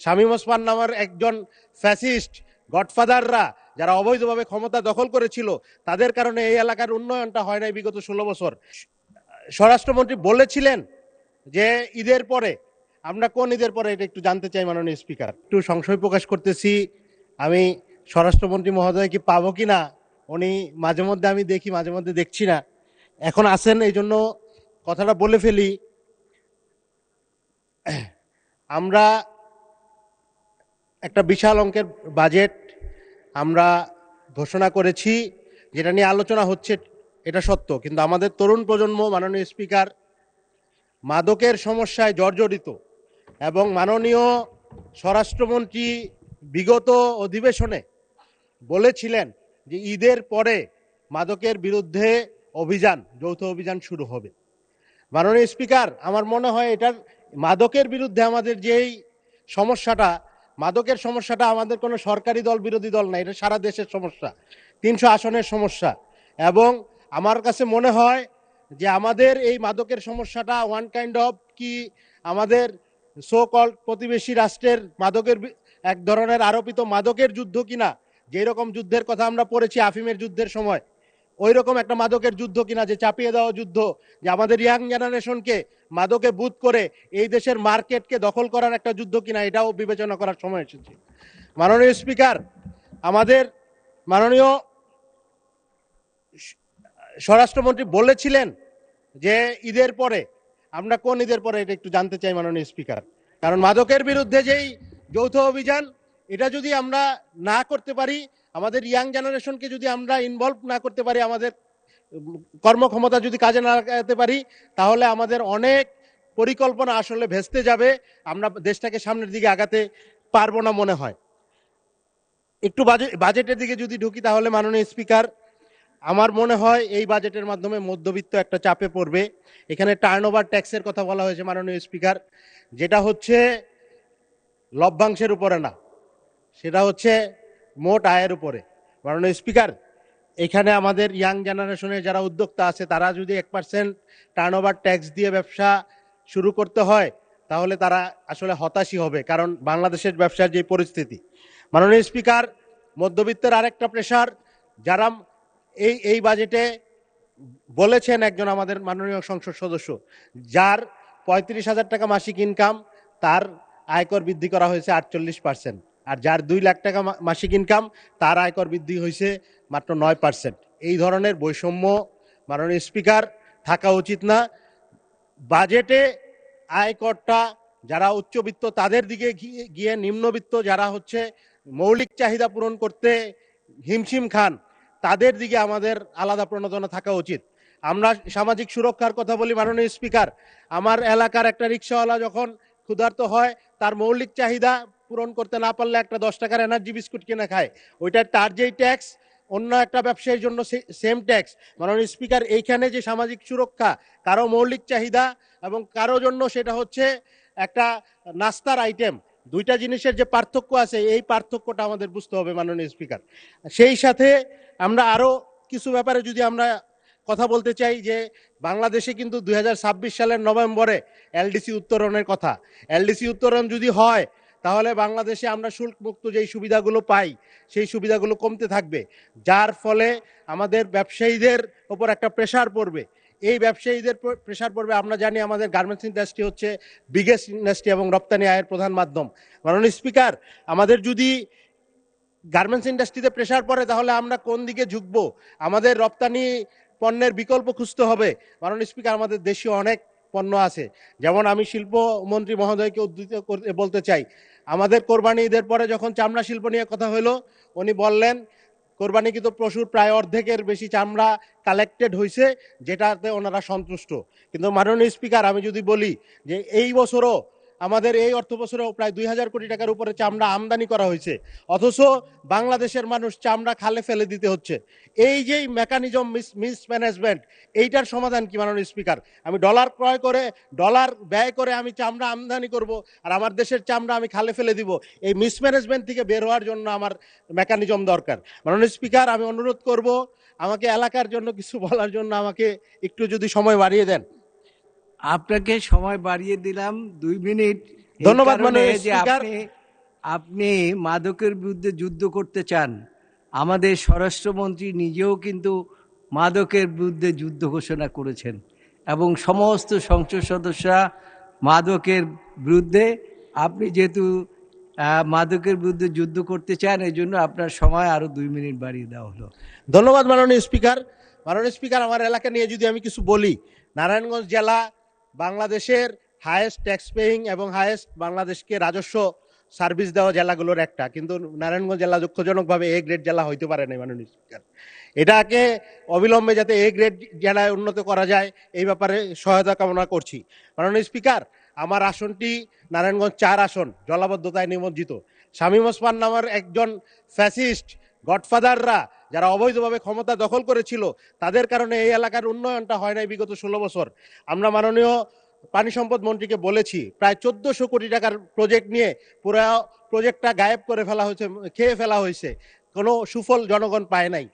শামীম ওসমান নামের একজন ফ্যাসিস্ট গডফাদাররা যারা অবৈধভাবে ক্ষমতা দখল করেছিল, তাদের কারণে এই এলাকার উন্নয়নটা হয় নাই বিগত 16 বছর। স্বরাষ্ট্রমন্ত্রী বলেছিলেন যে ঈদের পরে, আমরা কোন ঈদের পরে এটা একটু জানতে চাই মাননীয় স্পিকার। একটু সংশয় প্রকাশ করতেছি, আমি স্বরাষ্ট্রমন্ত্রী মহোদয় কি পাবো কিনা। উনি মাঝে মধ্যে আমি দেখি, মাঝে মধ্যে দেখছি না, এখন আসেন, এই জন্য কথাটা বলে ফেলি। আমরা একটা বিশাল অঙ্কের বাজেট আমরা ঘোষণা করেছি, যেটা নিয়ে আলোচনা হচ্ছে, এটা সত্য, কিন্তু আমাদের তরুণ প্রজন্ম মাননীয় স্পিকার মাদকের সমস্যায় জর্জরিত। এবং মাননীয় স্বরাষ্ট্রমন্ত্রী বিগত অধিবেশনে বলেছিলেন যে ঈদের পরে মাদকের বিরুদ্ধে অভিযান, যৌথ অভিযান শুরু হবে। মাননীয় স্পিকার, আমার মনে হয় এটার মাদকের বিরুদ্ধে আমাদের যেই সমস্যাটা, মাদকের সমস্যাটা আমাদের কোনো সরকারি দল বিরোধী দল না, এটা সারা দেশের সমস্যা, 300 আসনের সমস্যা। এবং আমার কাছে মনে হয় যে আমাদের এই মাদকের সমস্যাটা ওয়ান কাইন্ড অফ কি আমাদের সো কল্ড প্রতিবেশী রাষ্ট্রের মাদকের এক ধরনের আরোপিত মাদকের যুদ্ধ কিনা, যেই রকম যুদ্ধের কথা আমরা পড়েছি আফিমের যুদ্ধের সময়, ওই রকম একটা মাদকের যুদ্ধ কিনা, যে চাপিয়ে দেওয়া যুদ্ধ, যে আমাদের ইয়াং জেনারেশনকে মাদকে বুথ করে এই দেশের মার্কেটকে দখল করার একটা যুদ্ধ কিনা, এটাও বিবেচনা করার সময় এসেছে। মাননীয় স্পিকার, আমাদের মাননীয় স্বরাষ্ট্রমন্ত্রী বলেছিলেন যে ঈদের পরে, আমরা কোন ঈদের পরে এটা একটু জানতে চাই মাননীয় স্পিকার। কারণ মাদকের বিরুদ্ধে যেই যৌথ অভিযান, এটা যদি আমরা না করতে পারি, আমাদের ইয়াং জেনারেশনকে যদি আমরা ইনভলভ না করতে পারি, আমাদের কর্মক্ষমতা যদি কাজে না লাগাতে পারি, তাহলে আমাদের অনেক পরিকল্পনা আসলে ভেস্তে যাবে, আমরা দেশটাকে সামনের দিকে আগাতে পারবো না মনে হয়। একটু বাজেটের দিকে যদি ঢুকি, তাহলে মাননীয় স্পিকার, আমার মনে হয় এই বাজেটের মাধ্যমে মধ্যবিত্ত একটা চাপে পড়বে। এখানে টার্নওভার ট্যাক্সের কথা বলা হয়েছে মাননীয় স্পিকার, যেটা হচ্ছে লভ্যাংশের উপরে না, সেটা হচ্ছে মোট আয়ের উপরে। মাননীয় স্পিকার, এখানে আমাদের ইয়াং জেনারেশনের যারা উদ্যোক্তা আছে, তারা যদি 1% টার্নওভার ট্যাক্স দিয়ে ব্যবসা শুরু করতে হয়, তাহলে তারা আসলে হতাশই হবে, কারণ বাংলাদেশের ব্যবসার যে পরিস্থিতি। মাননীয় স্পিকার, মধ্যবিত্তের আরেকটা প্রেশার, যারা এই বাজেটে বলেছেন একজন আমাদের মাননীয় সংসদ সদস্য, যার 35,000 টাকা মাসিক ইনকাম, তার আয়কর বৃদ্ধি করা হয়েছে 48%, আর যার 2 লাখ টাকা মাসিক ইনকাম, তার আয়কর বৃদ্ধি হয়েছে মাত্র 9%। এই ধরনের বৈষম্য মাননীয় স্পিকার থাকা উচিত না। বাজেটে আয়করটা যারা উচ্চবিত্ত তাদের দিকে গিয়ে নিম্নবিত্ত যারা হচ্ছে মৌলিক চাহিদা পূরণ করতে হিমশিম খান, তাদের দিকে আমাদের আলাদা প্রণোদনা থাকা উচিত। আমরা সামাজিক সুরক্ষার কথা বলি মাননীয় স্পিকার, আমার এলাকার একটা রিক্সাওয়ালা যখন ক্ষুধার্ত হয়, তার মৌলিক চাহিদা পূরণ করতে না পারলে একটা 10 টাকার এনার্জি বিস্কুট কিনে খায়, ওইটা তার যেই ট্যাক্স, অন্য একটা ব্যবসায়ীর জন্য সেম ট্যাক্স। মাননীয় স্পিকার, এইখানে যে সামাজিক সুরক্ষা, কারো মৌলিক চাহিদা এবং কারো জন্য সেটা হচ্ছে একটা নাস্তার আইটেম, দুইটা জিনিসের যে পার্থক্য আছে, এই পার্থক্যটা আমাদের বুঝতে হবে মাননীয় স্পিকার। সেই সাথে আমরা আরো কিছু ব্যাপারে যদি আমরা কথা বলতে চাই, যে বাংলাদেশে কিন্তু 2026 সালের নভেম্বরে এলডিসি উত্তরণের কথা। এলডিসি উত্তরণ যদি হয়, তাহলে বাংলাদেশে আমরা শুল্ক মুক্ত যেই সুবিধাগুলো পাই, সেই সুবিধাগুলো কমতে থাকবে, যার ফলে আমাদের ব্যবসায়ীদের উপর একটা প্রেশার পড়বে। এই ব্যবসায়ীদের প্রেশার পড়বে, আমরা জানি আমাদের গার্মেন্টস ইন্ডাস্ট্রি হচ্ছে বিগেস্ট ইন্ডাস্ট্রি এবং রপ্তানি আয়ের প্রধান মাধ্যম। মাননীয় স্পিকার, আমাদের যদি গার্মেন্টস ইন্ডাস্ট্রিতে প্রেশার পড়ে, তাহলে আমরা কোন দিকে ঝুঁকবো? আমাদের রপ্তানি পণ্যের বিকল্প খুঁজতে হবে। মাননীয় স্পিকার, আমাদের দেশীয় অনেক পণ্য আছে, যেমন আমি শিল্পমন্ত্রী মহোদয়কে উদ্ধৃত করতে বলতে চাই, আমাদের কোরবানি ঈদের পরে যখন চামড়া শিল্প নিয়ে কথা হলো, উনি বললেন কোরবানিকৃত পশুর প্রায় অর্ধেকের বেশি চামড়া কালেক্টেড হয়েছে, যেটাতে ওনারা সন্তুষ্ট। কিন্তু মাননীয় স্পিকার, আমি যদি বলি যে এই বছরও আমাদের এই অর্থ বছরেও প্রায় 2,000 কোটি টাকার উপরে চামড়া আমদানি করা হয়েছে, অথচ বাংলাদেশের মানুষ চামড়া খালে ফেলে দিতে হচ্ছে। এই যে মেকানিজম মিসম্যানেজমেন্ট, এইটার সমাধান কি মাননীয় স্পিকার? আমি ডলার ক্রয় করে, ডলার ব্যয় করে আমি চামড়া আমদানি করব, আর আমার দেশের চামড়া আমি খালে ফেলে দিব। এই মিসম্যানেজমেন্ট থেকে বের হওয়ার জন্য আমার মেকানিজম দরকার। মাননীয় স্পিকার, আমি অনুরোধ করব আমাকে এলাকার জন্য কিছু বলার জন্য আমাকে একটু যদি সময় বাড়িয়ে দেন। আপনাকে সময় বাড়িয়ে দিলাম 2 মিনিট। ধন্যবাদ মাননীয় স্পিকার। আপনি মাদকের বিরুদ্ধে যুদ্ধ করতে চান, আমাদের স্বরাষ্ট্রমন্ত্রী নিজেও কিন্তু মাদকের বিরুদ্ধে যুদ্ধ ঘোষণা করেছেন এবং সমস্ত সংসদ সদস্যরা মাদকের বিরুদ্ধে। আপনি যেহেতু মাদকের বিরুদ্ধে যুদ্ধ করতে চান, এই জন্য আপনার সময় আরও 2 মিনিট বাড়িয়ে দেওয়া হলো। ধন্যবাদ মাননীয় স্পিকার। মাননীয় স্পিকার, আমার এলাকা নিয়ে যদি আমি কিছু বলি, নারায়ণগঞ্জ জেলা বাংলাদেশের হায়েস্ট ট্যাক্স পেইং এবং হায়েস্ট বাংলাদেশকে রাজস্ব সার্ভিস দেওয়া জেলাগুলোর একটা, কিন্তু নারায়ণগঞ্জ জেলা দুঃখজনকভাবে এ গ্রেড জেলা হইতে পারে না মাননীয় স্পিকার। এটাকে অবিলম্বে যাতে এ গ্রেড জেলায় উন্নত করা যায় এই ব্যাপারে সহায়তা কামনা করছি। মাননীয় স্পিকার, আমার আসনটি নারায়ণগঞ্জ 4 আসন জলাবদ্ধতায় নিমজ্জিত। শামীম ওসমান নামের একজন ফ্যাসিস্ট গডফাদাররা যারা অবৈধভাবে ক্ষমতা দখল করেছিল, তাদের কারণে এই এলাকার উন্নয়নটা হয় নাই বিগত 16 বছর। আমরা মাননীয় পানি সম্পদ মন্ত্রীকে বলেছি, প্রায় 1400 কোটি টাকার প্রজেক্ট নিয়ে পুরো প্রজেক্টটা গায়েব করে ফেলা হয়েছে, খেয়ে ফেলা হয়েছে, কোনো সুফল জনগণ পায় নাই।